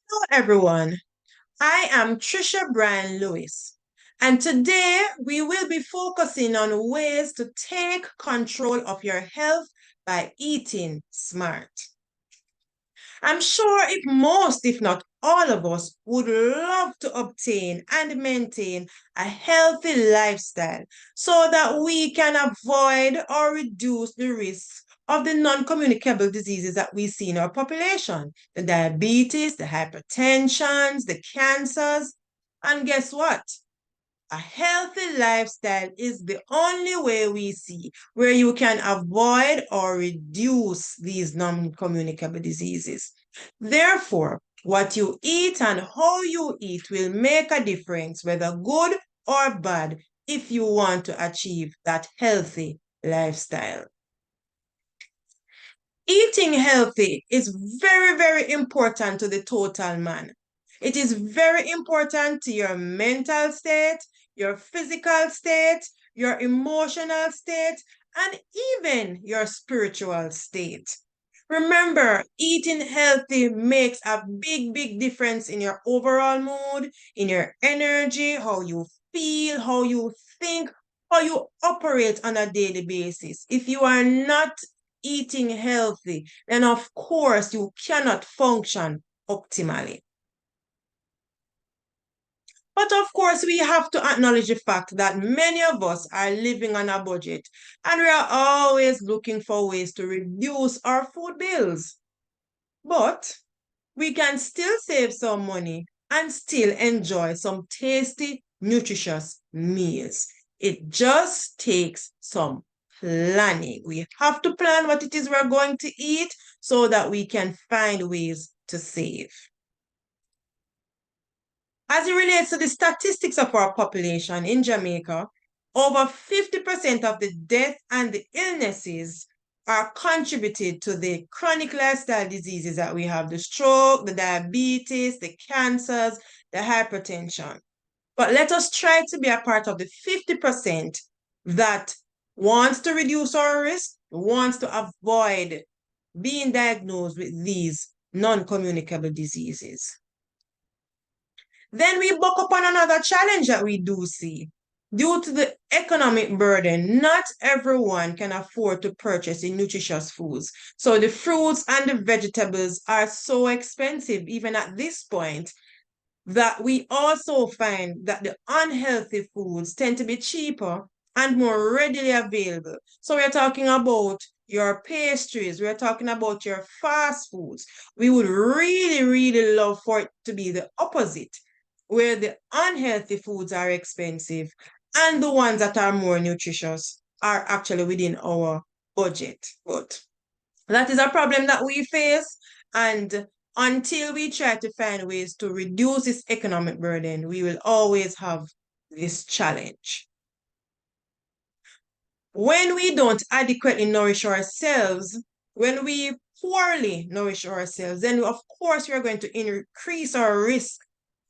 Hello, everyone. I am Trisha Bryan Lewis, and today we will be focusing on ways to take control of your health by eating smart. I'm sure if not all of us, would love to obtain and maintain a healthy lifestyle so that we can avoid or reduce the risk of the non-communicable diseases that we see in our population, the diabetes, the hypertensions, the cancers. And guess what? A healthy lifestyle is the only way we see where you can avoid or reduce these non-communicable diseases. Therefore, what you eat and how you eat will make a difference, whether good or bad, if you want to achieve that healthy lifestyle. Eating healthy is very, very important to the total man. It is very important to your mental state, your physical state, your emotional state, and even your spiritual state. Remember, eating healthy makes a big, big difference in your overall mood, in your energy, how you feel, how you think, how you operate on a daily basis. If you are not eating healthy, then of course you cannot function optimally. But of course, we have to acknowledge the fact that many of us are living on a budget and we are always looking for ways to reduce our food bills. But we can still save some money and still enjoy some tasty, nutritious meals. It just takes some planning. We have to plan what it is we're going to eat so that we can find ways to save. As it relates to the statistics of our population in Jamaica, over 50% of the death and the illnesses are contributed to the chronic lifestyle diseases that we have, the stroke, the diabetes, the cancers, the hypertension. But let us try to be a part of the 50% that wants to reduce our risk, wants to avoid being diagnosed with these non-communicable diseases. Then we buck up on another challenge that we do see. Due to the economic burden, not everyone can afford to purchase the nutritious foods. So the fruits and the vegetables are so expensive, even at this point, that we also find that the unhealthy foods tend to be cheaper and more readily available. So we're talking about your pastries, we're talking about your fast foods. We would really, really love for it to be the opposite, where the unhealthy foods are expensive and the ones that are more nutritious are actually within our budget. But that is a problem that we face. And until we try to find ways to reduce this economic burden, we will always have this challenge. When we don't adequately nourish ourselves, when we poorly nourish ourselves, then of course we are going to increase our risk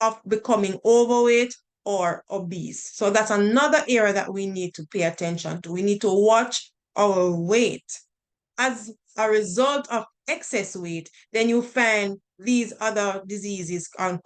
of becoming overweight or obese. So that's another area that we need to pay attention to. We need to watch our weight. As a result of excess weight, then you find these other diseases and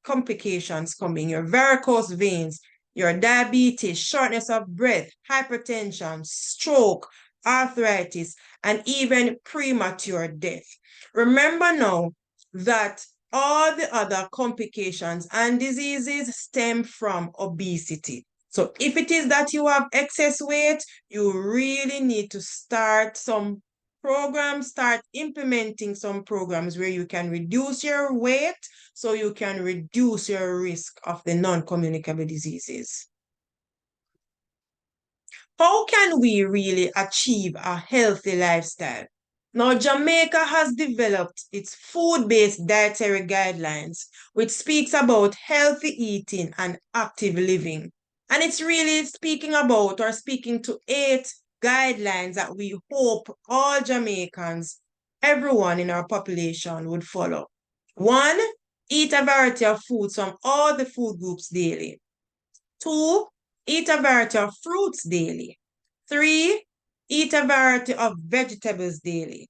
complications coming, your varicose veins, your diabetes, shortness of breath, hypertension, stroke, arthritis, and even premature death. Remember now that all the other complications and diseases stem from obesity. So if it is that you have excess weight, you really need to start implementing some programs where you can reduce your weight so you can reduce your risk of the non-communicable diseases. How can we really achieve a healthy lifestyle? Now, Jamaica has developed its food-based dietary guidelines, which speaks about healthy eating and active living. And it's really speaking about or speaking to 8 guidelines that we hope all Jamaicans, everyone in our population would follow. 1, eat a variety of foods from all the food groups daily. 2, eat a variety of fruits daily. 3, eat a variety of vegetables daily.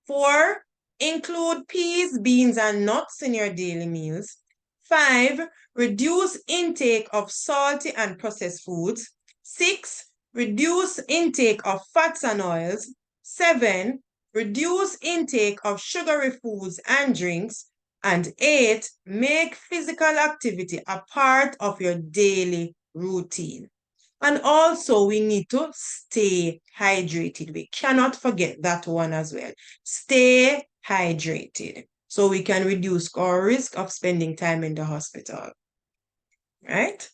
4, Include peas, beans, and nuts in your daily meals. 5. Reduce intake of salty and processed foods. 6. Reduce intake of fats and oils. 7. Reduce intake of sugary foods and drinks. And 8. Make physical activity a part of your daily routine. And also, we need to stay hydrated. We cannot forget that one as well. Stay hydrated so we can reduce our risk of spending time in the hospital. Right?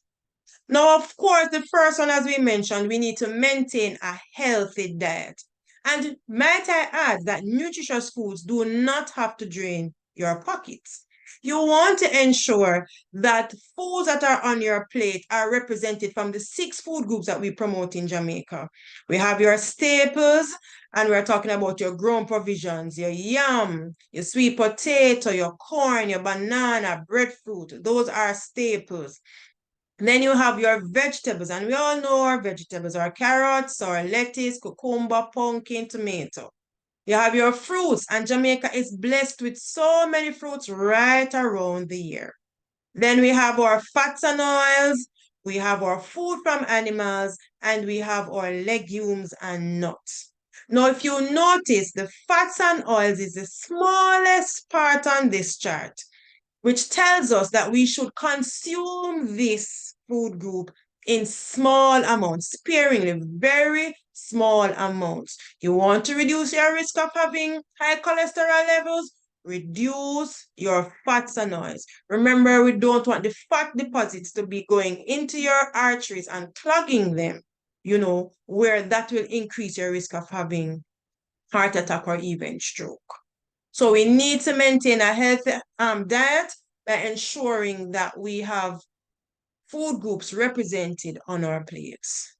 Now, of course, the first one, as we mentioned, we need to maintain a healthy diet. And might I add that nutritious foods do not have to drain your pockets. You want to ensure that foods that are on your plate are represented from the 6 food groups that we promote in Jamaica. We have your staples, and we're talking about your grown provisions, your yam, your sweet potato, your corn, your banana, breadfruit. Those are staples. Then you have your vegetables, and we all know our vegetables are carrots or lettuce, cucumber, pumpkin, tomato. You have your fruits, and Jamaica is blessed with so many fruits right around the year. Then we have our fats and oils, we have our food from animals, and we have our legumes and nuts. Now, if you notice, the fats and oils is the smallest part on this chart, which tells us that we should consume this food group in small amounts, sparingly, very small amounts. You want to reduce your risk of having high cholesterol levels? Reduce your fats and oils. Remember, we don't want the fat deposits to be going into your arteries and clogging them, where that will increase your risk of having heart attack or even stroke. So we need to maintain a healthy diet by ensuring that we have food groups represented on our plates.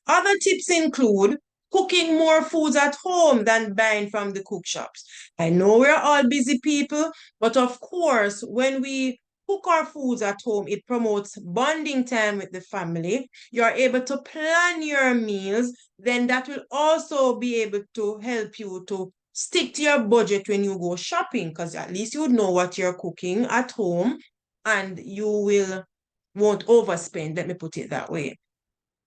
Other tips include cooking more foods at home than buying from the cook shops. I know we're all busy people, but of course, when we cook our foods at home, it promotes bonding time with the family. You're able to plan your meals, then that will also be able to help you to stick to your budget when you go shopping, because at least you know what you're cooking at home and you won't overspend, let me put it that way.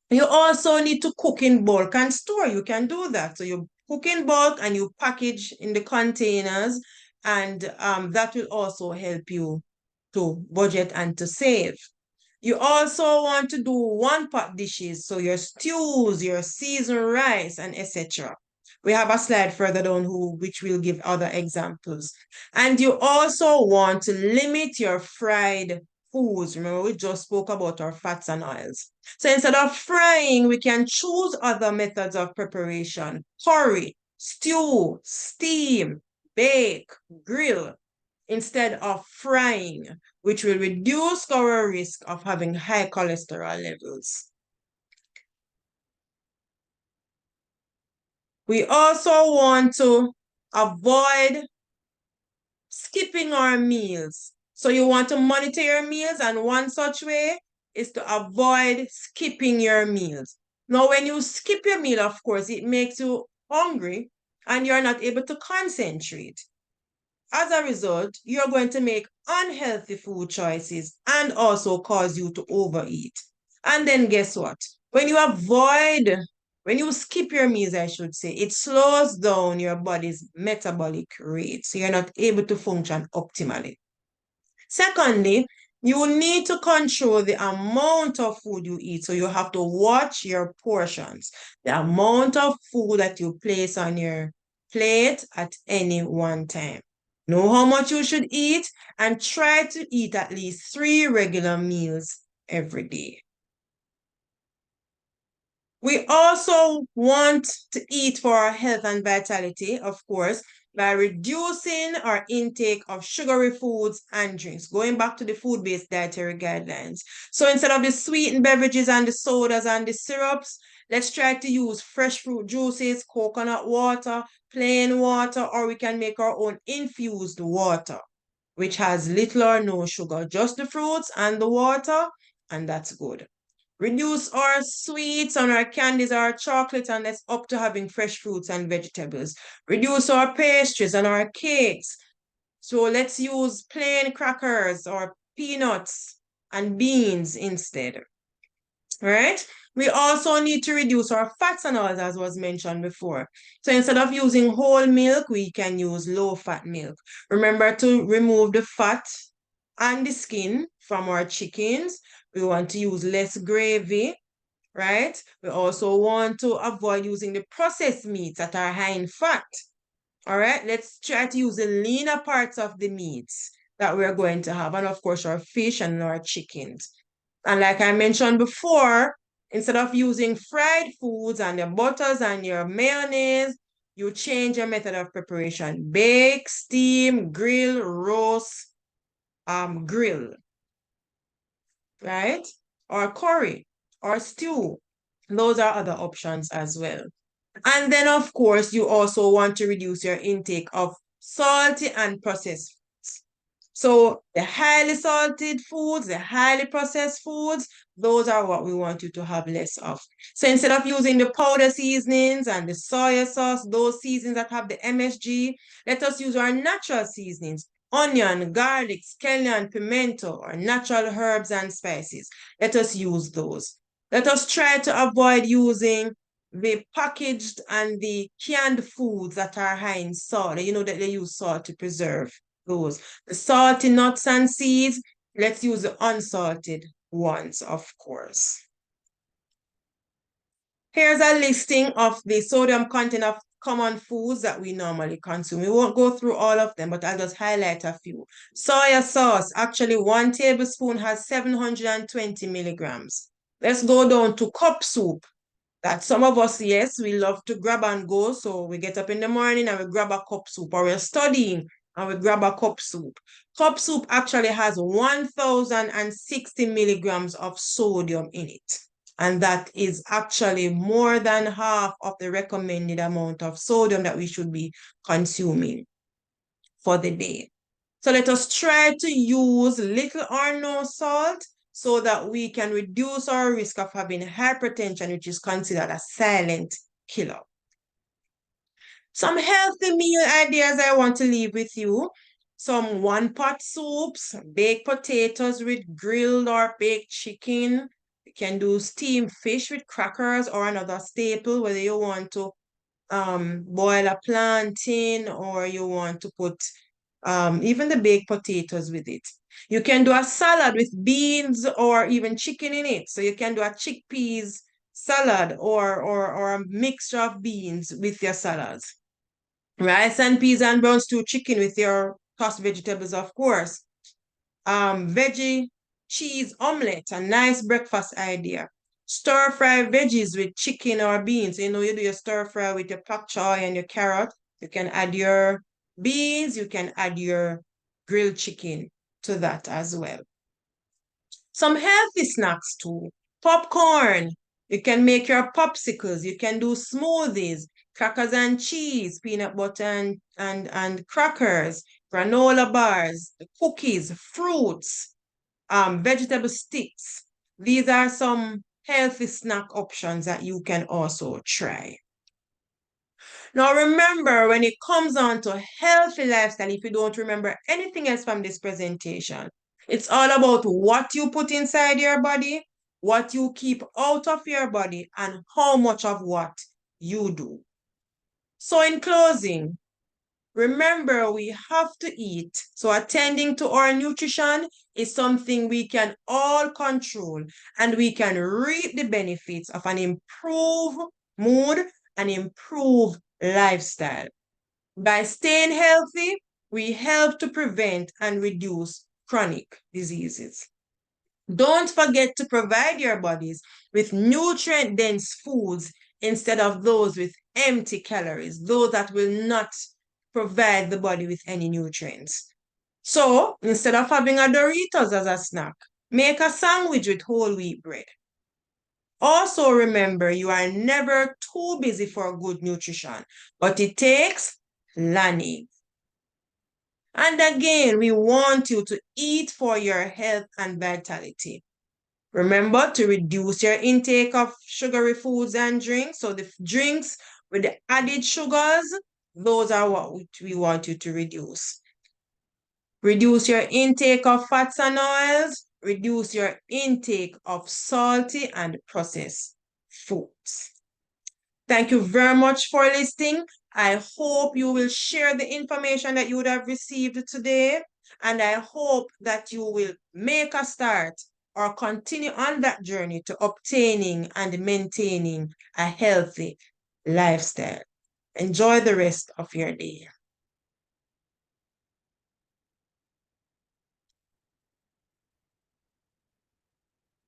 You also need to cook in bulk and store. You can do that. So you cook in bulk and you package in the containers, and that will also help you to budget and to save. You also want to do one-pot dishes, so your stews, your seasoned rice, and etc. We have a slide further down which will give other examples. And you also want to limit your fried foods. Remember, we just spoke about our fats and oils. So instead of frying, we can choose other methods of preparation. Curry, stew, steam, bake, grill, instead of frying, which will reduce our risk of having high cholesterol levels. We also want to avoid skipping our meals. So you want to monitor your meals, and one such way is to avoid skipping your meals. Now, when you skip your meal, of course, it makes you hungry and you're not able to concentrate. As a result, you're going to make unhealthy food choices and also cause you to overeat. And then guess what? When you skip your meals, I should say, it slows down your body's metabolic rate. So you're not able to function optimally. Secondly, you need to control the amount of food you eat. So you have to watch your portions, the amount of food that you place on your plate at any one time. Know how much you should eat and try to eat at least 3 regular meals every day. We also want to eat for our health and vitality, of course, by reducing our intake of sugary foods and drinks, going back to the food-based dietary guidelines. So instead of the sweetened beverages and the sodas and the syrups, let's try to use fresh fruit juices, coconut water, plain water, or we can make our own infused water, which has little or no sugar, just the fruits and the water, and that's good. Reduce our sweets and our candies, our chocolate, and let's up to having fresh fruits and vegetables. Reduce our pastries and our cakes. So let's use plain crackers or peanuts and beans instead, right? We also need to reduce our fats and oils, as was mentioned before. So instead of using whole milk, we can use low-fat milk. Remember to remove the fat and the skin from our chickens. We want to use less gravy, right? We also want to avoid using the processed meats that are high in fat. All right, let's try to use the leaner parts of the meats that we're going to have, and of course, our fish and our chickens. And like I mentioned before, instead of using fried foods and your butters and your mayonnaise, you change your method of preparation. Bake, steam, grill, roast, grill, right? Or curry, or stew. Those are other options as well. And then, of course, you also want to reduce your intake of salty and processed foods. So the highly salted foods, the highly processed foods, those are what we want you to have less of. So instead of using the powder seasonings and the soy sauce, those seasonings that have the MSG, let us use our natural seasonings. Onion, garlic, scallion, pimento, or natural herbs and spices. Let us use those. Let us try to avoid using the packaged and the canned foods that are high in salt. You know that they use salt to preserve those. The salty nuts and seeds, let's use the unsalted ones, of course. Here's a listing of the sodium content of common foods that we normally consume. We won't go through all of them, but I'll just highlight a few. Soya sauce, actually 1 tablespoon has 720 milligrams. Let's go down to cup soup. That some of us, yes, we love to grab and go. So we get up in the morning and we grab a cup soup, or we're studying and we grab a cup soup. Cup soup actually has 1,060 milligrams of sodium in it. And that is actually more than half of the recommended amount of sodium that we should be consuming for the day. So let us try to use little or no salt so that we can reduce our risk of having hypertension, which is considered a silent killer. Some healthy meal ideas I want to leave with you. Some one-pot soups, baked potatoes with grilled or baked chicken. You can do steamed fish with crackers or another staple, whether you want to boil a plantain or you want to put even the baked potatoes with it. You can do a salad with beans or even chicken in it. So you can do a chickpeas salad or a mixture of beans with your salads. Rice and peas and brown stew chicken with your tossed vegetables, of course. Veggie cheese omelette, a nice breakfast idea. Stir fry veggies with chicken or beans. You know, you do your stir fry with your pak choy and your carrot. You can add your beans, you can add your grilled chicken to that as well. Some healthy snacks too. Popcorn. You can make your popsicles. You can do smoothies, crackers and cheese, peanut butter and crackers, granola bars, cookies, fruits, vegetable sticks. These are some healthy snack options that you can also try. Now remember, when it comes on to healthy lifestyle, if you don't remember anything else from this presentation, it's all about what you put inside your body, what you keep out of your body, and how much of what you do. So in closing, remember we have to eat. So attending to our nutrition is something we can all control, and we can reap the benefits of an improved mood and improved lifestyle. By staying healthy, we help to prevent and reduce chronic diseases. Don't forget to provide your bodies with nutrient-dense foods instead of those with empty calories, those that will not provide the body with any nutrients. So instead of having a Doritos as a snack, make a sandwich with whole wheat bread. Also remember, you are never too busy for good nutrition, but it takes planning. And again, we want you to eat for your health and vitality. Remember to reduce your intake of sugary foods and drinks. So the drinks with the added sugars, those are what we want you to reduce. Reduce your intake of fats and oils. Reduce your intake of salty and processed foods. Thank you very much for listening. I hope you will share the information that you would have received today. And I hope that you will make a start or continue on that journey to obtaining and maintaining a healthy lifestyle. Enjoy the rest of your day.